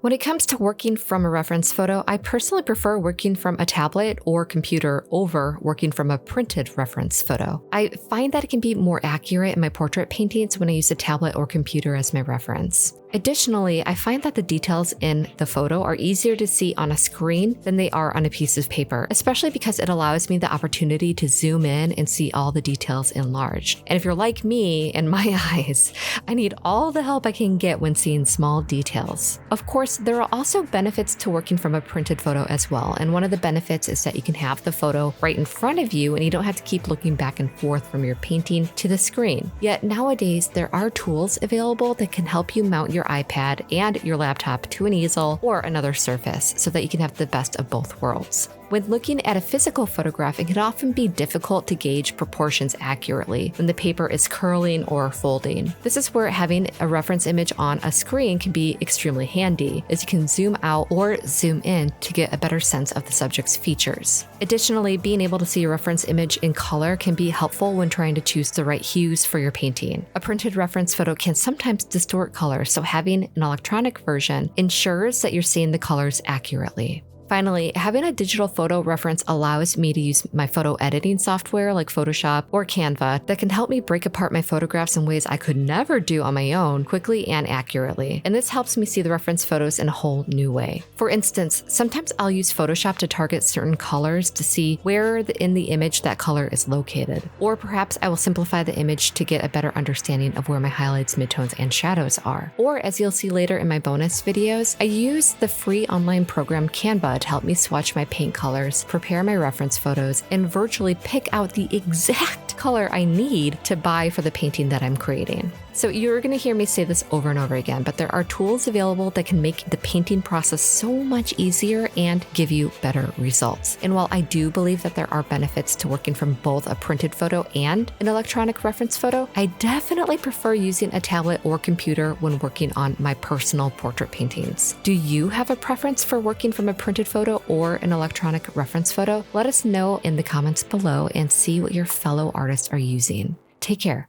When it comes to working from a reference photo, I personally prefer working from a tablet or computer over working from a printed reference photo. I find that it can be more accurate in my portrait paintings when I use a tablet or computer as my reference. Additionally, I find that the details in the photo are easier to see on a screen than they are on a piece of paper, especially because it allows me the opportunity to zoom in and see all the details enlarged. And if you're like me and my eyes, I need all the help I can get when seeing small details. Of course, there are also benefits to working from a printed photo as well, and one of the benefits is that you can have the photo right in front of you and you don't have to keep looking back and forth from your painting to the screen. Yet nowadays, there are tools available that can help you mount your iPad and your laptop to an easel or another surface so that you can have the best of both worlds. When looking at a physical photograph, it can often be difficult to gauge proportions accurately when the paper is curling or folding. This is where having a reference image on a screen can be extremely handy, as you can zoom out or zoom in to get a better sense of the subject's features. Additionally, being able to see a reference image in color can be helpful when trying to choose the right hues for your painting. A printed reference photo can sometimes distort colors, so having an electronic version ensures that you're seeing the colors accurately. Finally, having a digital photo reference allows me to use my photo editing software like Photoshop or Canva that can help me break apart my photographs in ways I could never do on my own quickly and accurately. And this helps me see the reference photos in a whole new way. For instance, sometimes I'll use Photoshop to target certain colors to see where in the image that color is located. Or perhaps I will simplify the image to get a better understanding of where my highlights, midtones, and shadows are. Or as you'll see later in my bonus videos, I use the free online program Canva to help me swatch my paint colors, prepare my reference photos, and virtually pick out the exact color I need to buy for the painting that I'm creating. So you're going to hear me say this over and over again, but there are tools available that can make the painting process so much easier and give you better results. And while I do believe that there are benefits to working from both a printed photo and an electronic reference photo, I definitely prefer using a tablet or computer when working on my personal portrait paintings. Do you have a preference for working from a printed photo or an electronic reference photo? Let us know in the comments below and see what your fellow artists are using. Take care.